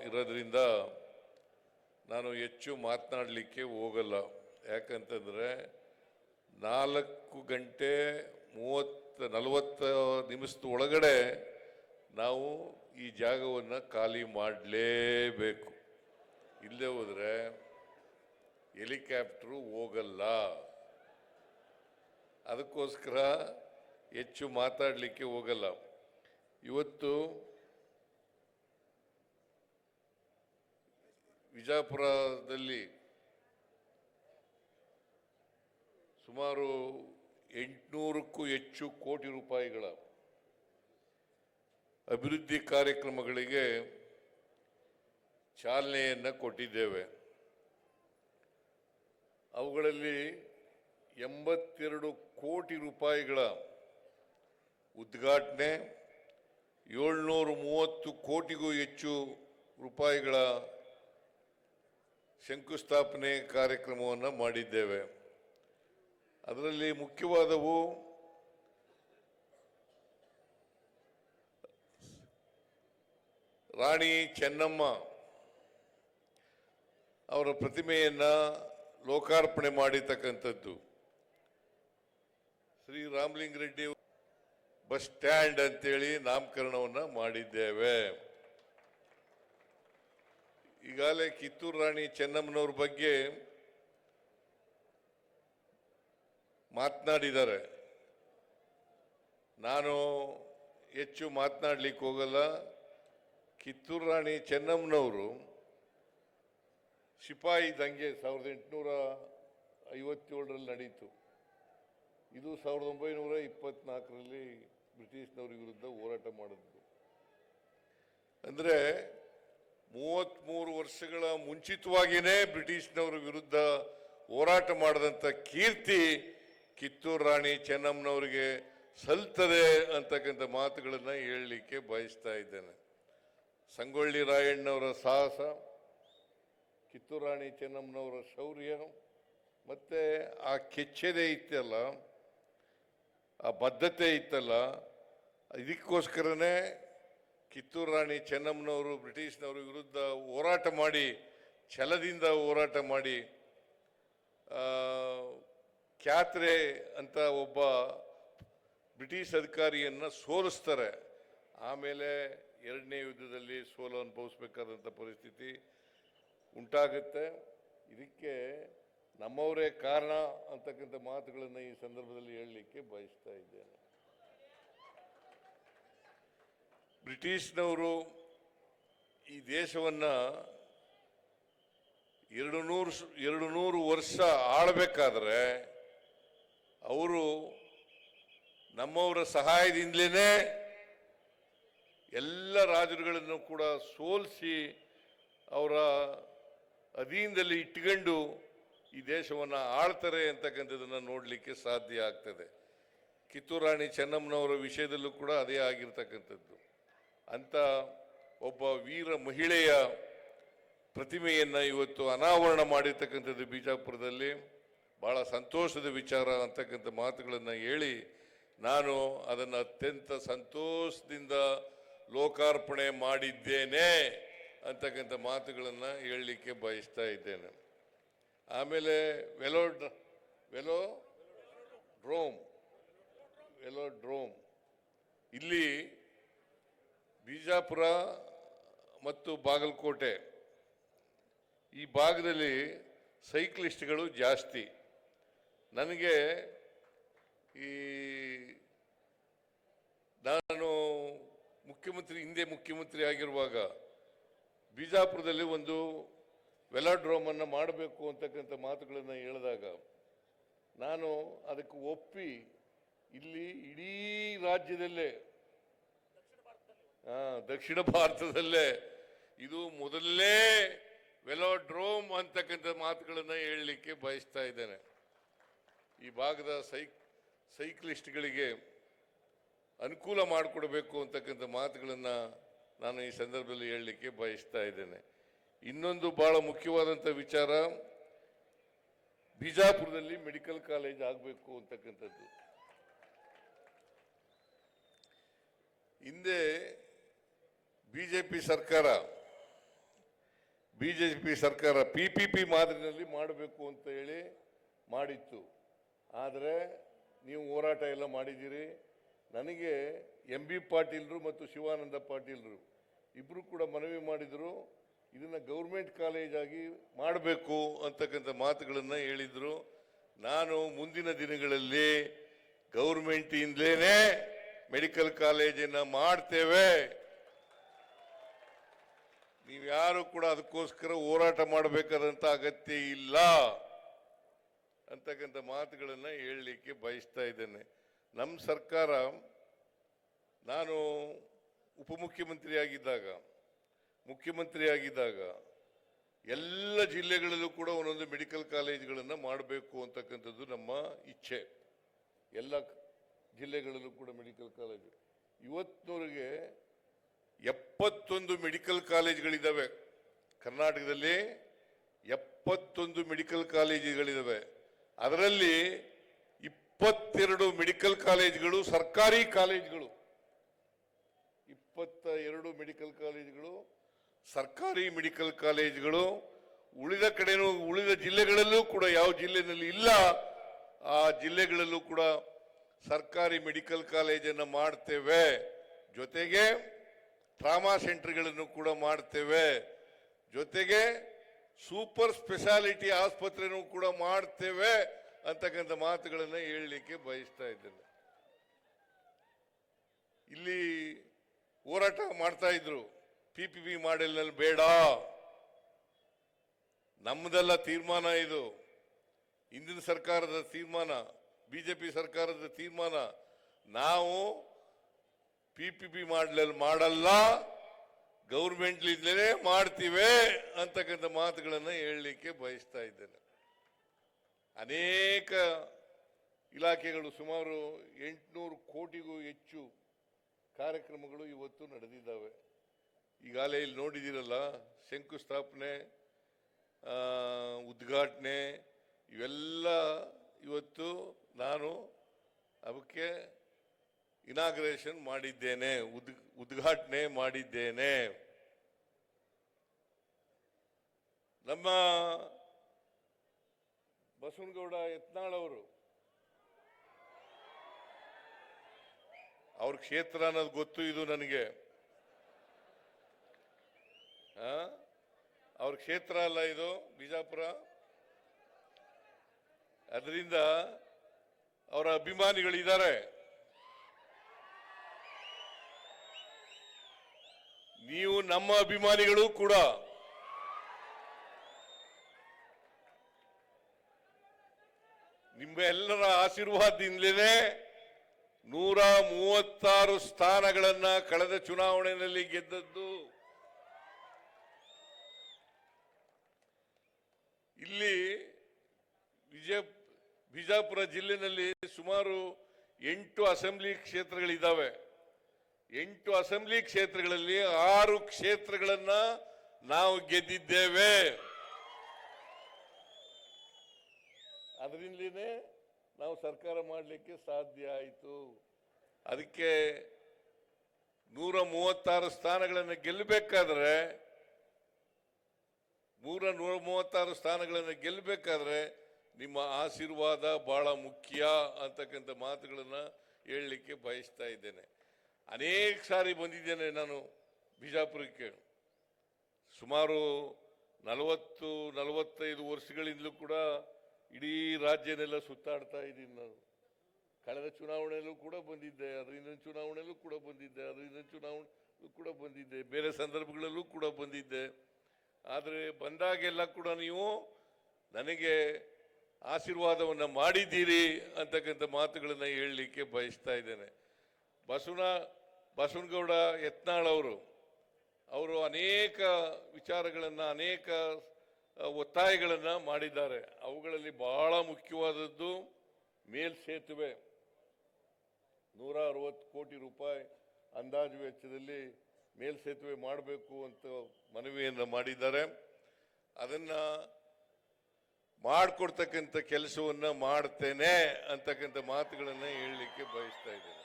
ಇರೋದ್ರಿಂದ ನಾನು ಹೆಚ್ಚು ಮಾತನಾಡಲಿಕ್ಕೆ ಹೋಗಲ್ಲ. ಯಾಕಂತಂದರೆ 4:40 ನಿಮಿಷದ ಒಳಗಡೆ ನಾವು ಈ ಜಾಗವನ್ನು ಖಾಲಿ ಮಾಡಲೇಬೇಕು. ಇಲ್ಲದೆ ಹೋದರೆ ಹೆಲಿಕಾಪ್ಟ್ರು ಹೋಗಲ್ಲ. ಅದಕ್ಕೋಸ್ಕರ ಹೆಚ್ಚು ಮಾತಾಡಲಿಕ್ಕೆ ಹೋಗಲ್ಲ. ಇವತ್ತು ವಿಜಯಪುರದಲ್ಲಿ ಸುಮಾರು 800ಕ್ಕೂ ಹೆಚ್ಚು ಕೋಟಿ ರೂಪಾಯಿಗಳ ಅಭಿವೃದ್ಧಿ ಕಾರ್ಯಕ್ರಮಗಳಿಗೆ ಚಾಲನೆಯನ್ನು ಕೊಟ್ಟಿದ್ದೇವೆ. ಅವುಗಳಲ್ಲಿ 82 ಕೋಟಿ ರೂಪಾಯಿಗಳ ಉದ್ಘಾಟನೆ, 730 ಕೋಟಿಗೂ ಹೆಚ್ಚು ರೂಪಾಯಿಗಳ ಶಂಕುಸ್ಥಾಪನೆ ಕಾರ್ಯಕ್ರಮವನ್ನು ಮಾಡಿದ್ದೇವೆ. ಅದರಲ್ಲಿ ಮುಖ್ಯವಾದವು ರಾಣಿ ಚೆನ್ನಮ್ಮ ಅವರ ಪ್ರತಿಮೆಯನ್ನು ಲೋಕಾರ್ಪಣೆ ಮಾಡಿರ್ತಕ್ಕಂಥದ್ದು, ಶ್ರೀ ರಾಮಲಿಂಗಾರೆಡ್ಡಿ ಬಸ್ ಸ್ಟ್ಯಾಂಡ್ ಅಂತೇಳಿ ನಾಮಕರಣವನ್ನು ಮಾಡಿದ್ದೇವೆ. ಈಗಾಗಲೇ ಕಿತ್ತೂರು ರಾಣಿ ಚೆನ್ನಮ್ಮನವ್ರ ಬಗ್ಗೆ ಮಾತನಾಡಿದ್ದಾರೆ. ನಾನು ಹೆಚ್ಚು ಮಾತನಾಡಲಿಕ್ಕೆ ಹೋಗಲ್ಲ. ಕಿತ್ತೂರು ರಾಣಿ ಚೆನ್ನಮ್ಮನವರು ಸಿಪಾಯಿ ದಂಗೆ 1857ರಲ್ಲಿ ನಡೀತು. ಇದು 1924ರಲ್ಲಿ ಬ್ರಿಟಿಷ್ನವ್ರ ವಿರುದ್ಧ ಹೋರಾಟ ಮಾಡಿದ್ರು. ಅಂದರೆ 33 ವರ್ಷಗಳ ಮುಂಚಿತವಾಗಿಯೇ ಬ್ರಿಟಿಷ್ನವರ ವಿರುದ್ಧ ಹೋರಾಟ ಮಾಡಿದಂಥ ಕೀರ್ತಿ ಕಿತ್ತೂರು ರಾಣಿ ಚೆನ್ನಮ್ಮನವರಿಗೆ ಸಲ್ತದೆ ಅಂತಕ್ಕಂಥ ಮಾತುಗಳನ್ನು ಹೇಳಲಿಕ್ಕೆ ಬಯಸ್ತಾ ಇದ್ದೇನೆ. ಸಂಗೊಳ್ಳಿ ರಾಯಣ್ಣವರ ಸಾಹಸ, ಕಿತ್ತೂರು ರಾಣಿ ಚೆನ್ನಮ್ಮನವರ ಶೌರ್ಯ, ಮತ್ತು ಆ ಕೆಚ್ಚೆದೆ ಇತ್ತಲ್ಲ, ಆ ಬದ್ಧತೆ ಇತ್ತಲ್ಲ, ಇದಕ್ಕೋಸ್ಕರನೇ ಕಿತ್ತೂರು ರಾಣಿ ಚೆನ್ನಮ್ಮನವರು ಬ್ರಿಟಿಷ್ನವರ ವಿರುದ್ಧ ಹೋರಾಟ ಮಾಡಿ, ಛಲದಿಂದ ಹೋರಾಟ ಮಾಡಿ, ಕ್ಯಾತ್ರೆ ಅಂತ ಒಬ್ಬ ಬ್ರಿಟಿಷ್ ಅಧಿಕಾರಿಯನ್ನು ಸೋಲಿಸ್ತಾರೆ. ಆಮೇಲೆ ಎರಡನೇ ಯುದ್ಧದಲ್ಲಿ ಸೋಲು ಅನುಭವಿಸ್ಬೇಕಾದಂಥ ಪರಿಸ್ಥಿತಿ ಉಂಟಾಗುತ್ತೆ. ಇದಕ್ಕೆ ನಮ್ಮವರೇ ಕಾರಣ ಅಂತಕ್ಕಂಥ ಮಾತುಗಳನ್ನು ಈ ಸಂದರ್ಭದಲ್ಲಿ ಹೇಳಲಿಕ್ಕೆ ಬಯಸ್ತಾ ಇದ್ದೇನೆ. ಬ್ರಿಟಿಷ್ನವರು ಈ ದೇಶವನ್ನು 200 ವರ್ಷ ಆಳಬೇಕಾದ್ರೆ ಅವರು ನಮ್ಮವರ ಸಹಾಯದಿಂದಲೇ ಎಲ್ಲ ರಾಜರುಗಳನ್ನು ಕೂಡ ಸೋಲಿಸಿ ಅವರ ಅಧೀನದಲ್ಲಿ ಇಟ್ಕೊಂಡು ಈ ದೇಶವನ್ನು ಆಳ್ತಾರೆ ಅಂತಕ್ಕಂಥದ್ದನ್ನು ನೋಡಲಿಕ್ಕೆ ಸಾಧ್ಯ ಆಗ್ತದೆ. ಕಿತ್ತೂರು ರಾಣಿ ಚೆನ್ನಮ್ಮನವರ ವಿಷಯದಲ್ಲೂ ಕೂಡ ಅದೇ ಆಗಿರ್ತಕ್ಕಂಥದ್ದು. ಅಂಥ ಒಬ್ಬ ವೀರ ಮಹಿಳೆಯ ಪ್ರತಿಮೆಯನ್ನು ಇವತ್ತು ಅನಾವರಣ ಮಾಡಿರ್ತಕ್ಕಂಥದ್ದು ಬಿಜಾಪುರದಲ್ಲಿ ಭಾಳ ಸಂತೋಷದ ವಿಚಾರ ಅಂತಕ್ಕಂಥ ಮಾತುಗಳನ್ನು ಹೇಳಿ ನಾನು ಅದನ್ನು ಅತ್ಯಂತ ಸಂತೋಷದಿಂದ ಲೋಕಾರ್ಪಣೆ ಮಾಡಿದ್ದೇನೆ ಅಂತಕ್ಕಂಥ ಮಾತುಗಳನ್ನು ಹೇಳಲಿಕ್ಕೆ ಬಯಸ್ತಾ ಇದ್ದೇನೆ. ಆಮೇಲೆ ವೆಲೋಡ್ರೋಮ್ ಇಲ್ಲಿ ಬಿಜಾಪುರ ಮತ್ತು ಬಾಗಲಕೋಟೆ ಈ ಭಾಗದಲ್ಲಿ ಸೈಕ್ಲಿಸ್ಟ್ಗಳು ಜಾಸ್ತಿ. ನನಗೆ ನಾನು ಹಿಂದೆ ಮುಖ್ಯಮಂತ್ರಿ ಆಗಿರುವಾಗ ಬಿಜಾಪುರದಲ್ಲಿ ಒಂದು ವೆಲಾಡ್ರೋಮನ್ನು ಮಾಡಬೇಕು ಅಂತಕ್ಕಂಥ ಮಾತುಗಳನ್ನು ಹೇಳಿದಾಗ ನಾನು ಅದಕ್ಕೆ ಒಪ್ಪಿ ಇಲ್ಲಿ ಇಡೀ ರಾಜ್ಯದಲ್ಲೇ ದಕ್ಷಿಣ ಭಾರತದಲ್ಲೇ ಇದು ಮೊದಲನೇ ವೆಲಾಡ್ರೋಮ್ ಅಂತಕ್ಕಂಥ ಮಾತುಗಳನ್ನು ಹೇಳಲಿಕ್ಕೆ ಬಯಸ್ತಾ ಇದ್ದೇನೆ. ಈ ಭಾಗದ ಸೈಕ್ಲಿಸ್ಟ್ಗಳಿಗೆ ಅನುಕೂಲ ಮಾಡಿಕೊಡಬೇಕು ಅಂತಕ್ಕಂಥ ಮಾತುಗಳನ್ನು ನಾನು ಈ ಸಂದರ್ಭದಲ್ಲಿ ಹೇಳಲಿಕ್ಕೆ ಬಯಸ್ತಾ ಇದ್ದೇನೆ. ಇನ್ನೊಂದು ಬಹಳ ಮುಖ್ಯವಾದಂಥ ವಿಚಾರ, ಬಿಜಾಪುರದಲ್ಲಿ ಮೆಡಿಕಲ್ ಕಾಲೇಜ್ ಆಗಬೇಕು ಅಂತಕ್ಕಂಥದ್ದು. ಹಿಂದೆ ಬಿಜೆಪಿ ಸರ್ಕಾರ ಬಿಜೆಪಿ ಸರ್ಕಾರ PPP ಮಾದರಿನಲ್ಲಿ ಮಾಡಬೇಕು ಅಂತ ಹೇಳಿ ಮಾಡಿತ್ತು. ಆದರೆ ನೀವು ಹೋರಾಟ ಎಲ್ಲ ಮಾಡಿದ್ದೀರಿ. ನನಗೆ MB ಪಾಟೀಲ್ರು ಮತ್ತು ಶಿವಾನಂದ ಪಾಟೀಲ್ರು ಇಬ್ಬರು ಕೂಡ ಮನವಿ ಮಾಡಿದರು, ಇದನ್ನು ಗೌರ್ಮೆಂಟ್ ಕಾಲೇಜ್ ಆಗಿ ಮಾಡಬೇಕು ಅಂತಕ್ಕಂಥ ಮಾತುಗಳನ್ನು ಹೇಳಿದರು. ನಾನು ಮುಂದಿನ ದಿನಗಳಲ್ಲಿ ಗೌರ್ಮೆಂಟ್ ಇಂದಲೇ ಮೆಡಿಕಲ್ ಕಾಲೇಜನ್ನು ಮಾಡ್ತೇವೆ, ನೀವು ಯಾರು ಕೂಡ ಅದಕ್ಕೋಸ್ಕರ ಹೋರಾಟ ಮಾಡಬೇಕಾದಂಥ ಅಗತ್ಯ ಇಲ್ಲ ಅಂತಕ್ಕಂಥ ಮಾತುಗಳನ್ನು ಹೇಳಲಿಕ್ಕೆ ಬಯಸ್ತಾ ಇದ್ದೇನೆ. ನಮ್ಮ ಸರ್ಕಾರ, ನಾನು ಮುಖ್ಯಮಂತ್ರಿಯಾಗಿದ್ದಾಗ ಎಲ್ಲ ಜಿಲ್ಲೆಗಳಲ್ಲೂ ಕೂಡ ಒಂದೊಂದು ಮೆಡಿಕಲ್ ಕಾಲೇಜ್ಗಳನ್ನು ಮಾಡಬೇಕು ಅಂತಕ್ಕಂಥದ್ದು ನಮ್ಮ ಇಚ್ಛೆ. ಎಲ್ಲ ಜಿಲ್ಲೆಗಳಲ್ಲೂ ಕೂಡ ಮೆಡಿಕಲ್ ಕಾಲೇಜು. ಇವತ್ತಿನವರೆಗೆ 71 ಮೆಡಿಕಲ್ ಕಾಲೇಜ್ಗಳಿದ್ದಾವೆ ಕರ್ನಾಟಕದಲ್ಲಿ. 71 ಮೆಡಿಕಲ್ ಕಾಲೇಜುಗಳಿದ್ದಾವೆ. ಅದರಲ್ಲಿ 22 ಮೆಡಿಕಲ್ ಕಾಲೇಜುಗಳು ಸರ್ಕಾರಿ ಕಾಲೇಜುಗಳು. 22 ಮೆಡಿಕಲ್ ಕಾಲೇಜುಗಳು ಸರ್ಕಾರಿ ಮೆಡಿಕಲ್ ಕಾಲೇಜುಗಳು. ಉಳಿದ ಜಿಲ್ಲೆಗಳಲ್ಲೂ ಕೂಡ ಯಾವ ಜಿಲ್ಲೆಯಲ್ಲಿ ಇಲ್ಲ ಆ ಜಿಲ್ಲೆಗಳಲ್ಲೂ ಕೂಡ ಸರ್ಕಾರಿ ಮೆಡಿಕಲ್ ಕಾಲೇಜನ್ನು ಮಾಡ್ತೇವೆ. ಜೊತೆಗೆ ಟ್ರಾಮಾ ಸೆಂಟರ್ಗಳನ್ನು ಕೂಡ ಮಾಡ್ತೇವೆ. ಜೊತೆಗೆ ಸೂಪರ್ ಸ್ಪೆಷಾಲಿಟಿ ಆಸ್ಪತ್ರೆನೂ ಕೂಡ ಮಾಡ್ತೇವೆ ಅಂತಕ್ಕಂಥ ಮಾತುಗಳನ್ನು ಹೇಳಲಿಕ್ಕೆ ಬಯಸ್ತಾ ಇದ್ದೇನೆ. ಇಲ್ಲಿ ಹೋರಾಟ ಮಾಡ್ತಾ ಇದ್ರು, PPP ಮಾಡೆಲ್ನಲ್ಲಿ ಬೇಡ, ನಮ್ಮದೆಲ್ಲ ತೀರ್ಮಾನ, ಇದು ಹಿಂದಿನ ಸರ್ಕಾರದ ತೀರ್ಮಾನ, ಬಿಜೆಪಿ ಸರ್ಕಾರದ ತೀರ್ಮಾನ. ನಾವು PPP ಮಾಡೆಲ್ ಮಾಡಲ್ಲ, ಗೌರ್ಮೆಂಟ್ಲಿಂದಲೇ ಮಾಡ್ತೀವಿ ಅಂತಕ್ಕಂಥ ಮಾತುಗಳನ್ನು ಹೇಳಲಿಕ್ಕೆ ಬಯಸ್ತಾ ಇದ್ದೇನೆ. ಅನೇಕ ಇಲಾಖೆಗಳು, ಸುಮಾರು 800 ಕೋಟಿಗೂ ಹೆಚ್ಚು ಕಾರ್ಯಕ್ರಮಗಳು ಇವತ್ತು ನಡೆದಿದ್ದಾವೆ. ಈಗಾಗಲೇ ಇಲ್ಲಿ ನೋಡಿದ್ದೀರಲ್ಲ, ಶಂಕುಸ್ಥಾಪನೆ, ಉದ್ಘಾಟನೆ, ಇವೆಲ್ಲ ಇವತ್ತು ನಾನು ಅವಕ್ಕೆ ಇನಾಗ್ರೇಷನ್ ಮಾಡಿದ್ದೇನೆ, ಉದ್ಘಾಟನೆ ಮಾಡಿದ್ದೇನೆ. ನಮ್ಮ ಬಸವನಗೌಡ ಯತ್ನಾಳ್ ಅವರು, ಅವ್ರ ಕ್ಷೇತ್ರ ಅನ್ನೋದು ಗೊತ್ತು, ಇದು ನನಗೆ. ಅವ್ರ ಕ್ಷೇತ್ರ ಅಲ್ಲ ಇದು, ಬಿಜಾಪುರ. ಅದರಿಂದ ಅವರ ಅಭಿಮಾನಿಗಳಿದ್ದಾರೆ. ನೀವು ನಮ್ಮ ಅಭಿಮಾನಿಗಳು ಕೂಡ. ನಿಮ್ಮೆಲ್ಲರ ಆಶೀರ್ವಾದದಿಂದಲೇ 136 ಸ್ಥಾನಗಳನ್ನ ಕಳೆದ ಚುನಾವಣೆಯಲ್ಲಿ ಗೆದ್ದದ್ದು. ಇಲ್ಲಿ ಬಿಜಾಪುರ ಜಿಲ್ಲೆಯಲ್ಲಿ ಸುಮಾರು 8 ಅಸೆಂಬ್ಲಿ ಕ್ಷೇತ್ರಗಳಿದ್ದಾವೆ. 8 ಅಸೆಂಬ್ಲಿ ಕ್ಷೇತ್ರಗಳಲ್ಲಿ 6 ಕ್ಷೇತ್ರಗಳನ್ನ ನಾವು ಗೆದ್ದಿದ್ದೇವೆ. ಅದರಿಂದಲೇ ನಾವು ಸರ್ಕಾರ ಮಾಡಲಿಕ್ಕೆ ಸಾಧ್ಯ ಆಯಿತು. ಅದಕ್ಕೆ 136 ಸ್ಥಾನಗಳನ್ನು ಗೆಲ್ಲಬೇಕಾದ್ರೆ 136 ಸ್ಥಾನಗಳನ್ನು ಗೆಲ್ಲಬೇಕಾದ್ರೆ ನಿಮ್ಮ ಆಶೀರ್ವಾದ ಬಹಳ ಮುಖ್ಯ ಅಂತಕ್ಕಂಥ ಮಾತುಗಳನ್ನು ಹೇಳಲಿಕ್ಕೆ ಬಯಸ್ತಾ ಇದ್ದೇನೆ. ಅನೇಕ ಸಾರಿ ಬಂದಿದ್ದೇನೆ ನಾನು ಬಿಜಾಪುರಕ್ಕೆ. ಸುಮಾರು 40-45 ವರ್ಷಗಳಿಂದಲೂ ಕೂಡ ಇಡೀ ರಾಜ್ಯನೆಲ್ಲ ಸುತ್ತಾಡ್ತಾ ಇದ್ದೀನಿ ನಾನು. ಕಳೆದ ಚುನಾವಣೆಯಲ್ಲೂ ಕೂಡ ಬಂದಿದ್ದೆ, ಅದರಿಂದ ಚುನಾವಣೆಯಲ್ಲೂ ಕೂಡ ಬಂದಿದ್ದೆ, ಅದರಿಂದ ಚುನಾವಣೆಯಲ್ಲೂ ಕೂಡ ಬಂದಿದ್ದೆ, ಬೇರೆ ಸಂದರ್ಭಗಳಲ್ಲೂ ಕೂಡ ಬಂದಿದ್ದೆ. ಆದರೆ ಬಂದಾಗೆಲ್ಲ ಕೂಡ ನೀವು ನನಗೆ ಆಶೀರ್ವಾದವನ್ನು ಮಾಡಿದ್ದೀರಿ ಅಂತಕ್ಕಂಥ ಮಾತುಗಳನ್ನು ಹೇಳಲಿಕ್ಕೆ ಬಯಸ್ತಾ ಇದ್ದೇನೆ. ಬಸವನಗೌಡ ಯತ್ನಾಳ್ ಅವರು ಅನೇಕ ವಿಚಾರಗಳನ್ನು, ಅನೇಕ ಒತ್ತಾಯಗಳನ್ನು ಮಾಡಿದ್ದಾರೆ. ಅವುಗಳಲ್ಲಿ ಬಹಳ ಮುಖ್ಯವಾದದ್ದು ಮೇಲ್ಸೇತುವೆ. 160 ಕೋಟಿ ರೂಪಾಯಿ ಅಂದಾಜು ವೆಚ್ಚದಲ್ಲಿ ಮೇಲ್ಸೇತುವೆ ಮಾಡಬೇಕು ಅಂತ ಮನವಿಯನ್ನು ಮಾಡಿದ್ದಾರೆ. ಅದನ್ನ ಮಾಡಿಕೊಡ್ತಕ್ಕಂಥ ಕೆಲಸವನ್ನ ಮಾಡ್ತೇನೆ ಅಂತಕ್ಕಂಥ ಮಾತುಗಳನ್ನು ಹೇಳಲಿಕ್ಕೆ ಬಯಸ್ತಾ ಇದ್ದೇನೆ.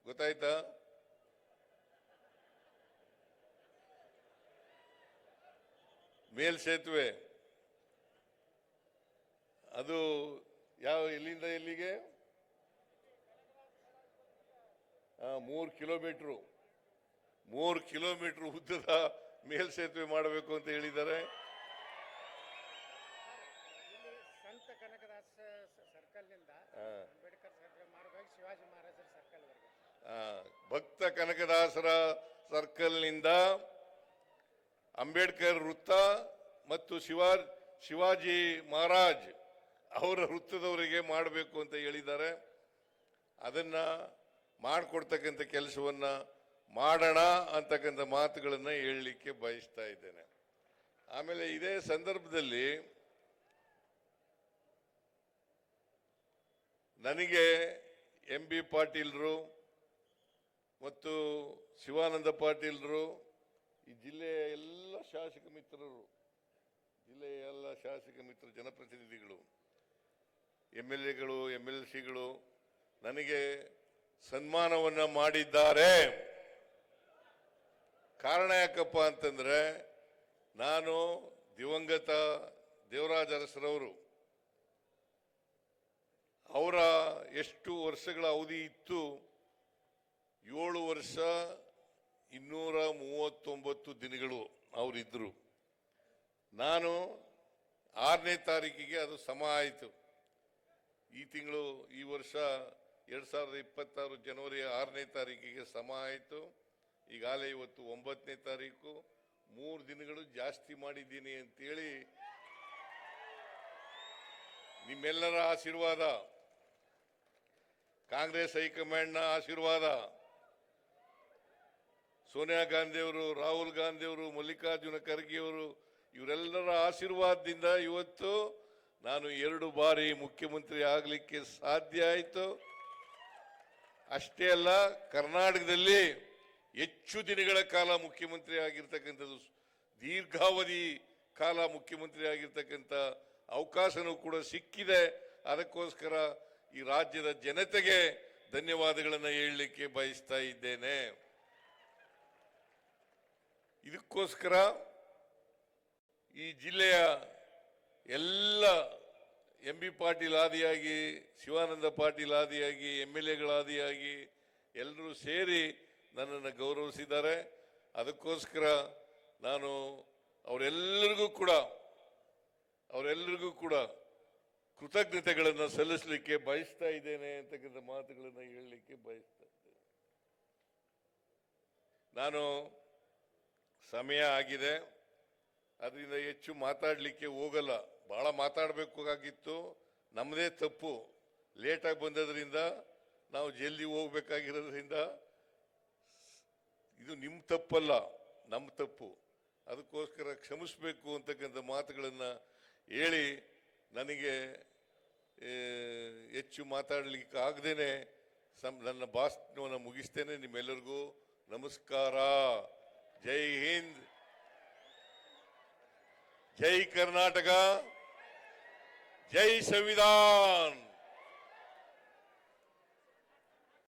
ಗೊತ್ತಾಯ್ತಾ? ಮೇಲ್ಸೇತುವೆ ಅದು ಎಲ್ಲಿಂದ ಎಲ್ಲಿಗೆ 3 ಕಿಲೋಮೀಟರ್ ಉದ್ದದ ಮೇಲ್ಸೇತುವೆ ಮಾಡಬೇಕು ಅಂತ ಹೇಳಿದ್ದಾರೆ. ಸಂತ ಕನಕದಾಸ ಸರ್ಕಲ್ ನಿಂದ ಅಂಬೇಡ್ಕರ್ ಸರ್ಕಲ್ ಮಾರ್ಗವಾಗಿ ಶಿವಾಜಿ ಮಹಾರಾಜರ ಸರ್ಕಲ್ ವರೆಗೆ, ಭಕ್ತ ಕನಕದಾಸರ ಸರ್ಕಲ್ನಿಂದ ಅಂಬೇಡ್ಕರ್ ವೃತ್ತ ಮತ್ತು ಶಿವಾಜಿ ಮಹಾರಾಜ್ ಅವರ ವೃತ್ತದವರೆಗೆ ಮಾಡಬೇಕು ಅಂತ ಹೇಳಿದ್ದಾರೆ. ಅದನ್ನ ಮಾಡಿಕೊಡ್ತಕ್ಕಂಥ ಕೆಲಸವನ್ನ ಮಾಡೋಣ ಅಂತಕ್ಕಂಥ ಮಾತುಗಳನ್ನು ಹೇಳಲಿಕ್ಕೆ ಬಯಸ್ತಾ ಇದ್ದೇನೆ. ಆಮೇಲೆ ಇದೇ ಸಂದರ್ಭದಲ್ಲಿ ನನಗೆ MB ಪಾಟೀಲ್ರು ಮತ್ತು ಶಿವಾನಂದ ಪಾಟೀಲ್ರು, ಈ ಜಿಲ್ಲೆಯ ಎಲ್ಲ ಶಾಸಕ ಮಿತ್ರರು, ಜನಪ್ರತಿನಿಧಿಗಳು, MLAಗಳು, MLCಗಳು ನನಗೆ ಸನ್ಮಾನವನ್ನ ಮಾಡಿದ್ದಾರೆ. ಕಾರಣ ಯಾಕಪ್ಪ ಅಂತಂದ್ರೆ, ನಾನು ದಿವಂಗತ ದೇವರಾಜ ಅರಸರವರು ಅವರ ಎಷ್ಟು ವರ್ಷಗಳ ಅವಧಿ ಇತ್ತು, 7 ವರ್ಷ 239 ದಿನಗಳು ಅವರಿದ್ರು. ನಾನು 6ನೇ ತಾರೀಕಿಗೆ ಅದು ಸಮ ಆಯಿತು. ಈ ವರ್ಷ 2026 ಜನವರಿ 6ನೇ ತಾರೀಕಿಗೆ ಸಮ ಆಯಿತು. ಈಗಾಗಲೇ ಇವತ್ತು 9ನೇ ತಾರೀಕು, 3 ದಿನಗಳು ಜಾಸ್ತಿ ಮಾಡಿದ್ದೀನಿ ಅಂತೇಳಿ ನಿಮ್ಮೆಲ್ಲರ ಆಶೀರ್ವಾದ, ಕಾಂಗ್ರೆಸ್ ಹೈಕಮಾಂಡ್ನ ಆಶೀರ್ವಾದ, ಸೋನಿಯಾ ಗಾಂಧಿಯವರು, ರಾಹುಲ್ ಗಾಂಧಿಯವರು, ಮಲ್ಲಿಕಾರ್ಜುನ ಖರ್ಗೆಯವರು, ಇವರೆಲ್ಲರ ಆಶೀರ್ವಾದದಿಂದ ಇವತ್ತು ನಾನು 2 ಬಾರಿ ಮುಖ್ಯಮಂತ್ರಿ ಆಗಲಿಕ್ಕೆ ಸಾಧ್ಯ ಆಯಿತು. ಅಷ್ಟೇ ಅಲ್ಲ, ಕರ್ನಾಟಕದಲ್ಲಿ ಹೆಚ್ಚು ದಿನಗಳ ಕಾಲ ಮುಖ್ಯಮಂತ್ರಿ ಆಗಿರ್ತಕ್ಕಂಥದ್ದು, ದೀರ್ಘಾವಧಿ ಕಾಲ ಮುಖ್ಯಮಂತ್ರಿ ಆಗಿರ್ತಕ್ಕಂಥ ಅವಕಾಶನೂ ಕೂಡ ಸಿಕ್ಕಿದೆ. ಅದಕ್ಕೋಸ್ಕರ ಈ ರಾಜ್ಯದ ಜನತೆಗೆ ಧನ್ಯವಾದಗಳನ್ನು ಹೇಳಲಿಕ್ಕೆ ಬಯಸ್ತಾ ಇದ್ದೇನೆ. ಇದಕ್ಕೋಸ್ಕರ ಈ ಜಿಲ್ಲೆಯ ಎಲ್ಲ MB ಪಾಟೀಲ್ ಆದಿಯಾಗಿ, ಶಿವಾನಂದ ಪಾಟೀಲ್ ಆದಿಯಾಗಿ, MLAಗಳಾದಿಯಾಗಿ ಎಲ್ಲರೂ ಸೇರಿ ನನ್ನನ್ನು ಗೌರವಿಸಿದ್ದಾರೆ. ಅದಕ್ಕೋಸ್ಕರ ನಾನು ಅವರೆಲ್ಲರಿಗೂ ಕೂಡ ಕೃತಜ್ಞತೆಗಳನ್ನು ಸಲ್ಲಿಸಲಿಕ್ಕೆ ಬಯಸ್ತಾ ಇದ್ದೇನೆ ಅಂತಕ್ಕಂಥ ಮಾತುಗಳನ್ನು ಹೇಳಲಿಕ್ಕೆ ಬಯಸ್ತಾ ಇದ್ದೇನೆ. ನಾನು ಸಮಯ ಆಗಿದೆ, ಅದರಿಂದ ಹೆಚ್ಚು ಮಾತಾಡಲಿಕ್ಕೆ ಹೋಗಲ್ಲ. ಬಹಳ ಮಾತಾಡಬೇಕಾಗಿತ್ತು, ನಮ್ಮದೇ ತಪ್ಪು, ಲೇಟಾಗಿ ಬಂದದ್ರಿಂದ, ನಾವು ಜಲ್ದಿ ಹೋಗ್ಬೇಕಾಗಿರೋದ್ರಿಂದ. ಇದು ನಿಮ್ಮ ತಪ್ಪಲ್ಲ, ನಮ್ಮ ತಪ್ಪು. ಅದಕ್ಕೋಸ್ಕರ ಕ್ಷಮಿಸಬೇಕು ಅಂತಕ್ಕಂಥ ಮಾತುಗಳನ್ನು ಹೇಳಿ ನನಗೆ ಹೆಚ್ಚು ಮಾತಾಡಲಿಕ್ಕೆ ಆಗದೇನೆ ನನ್ನ ಭಾಷಣವನ್ನು ಮುಗಿಸ್ತೇನೆ. ನಿಮ್ಮೆಲ್ಲರಿಗೂ ನಮಸ್ಕಾರ. ಜೈ ಹಿಂದ್, ಜೈ ಕರ್ನಾಟಕ, ಜೈ ಸಂವಿಧಾನ್.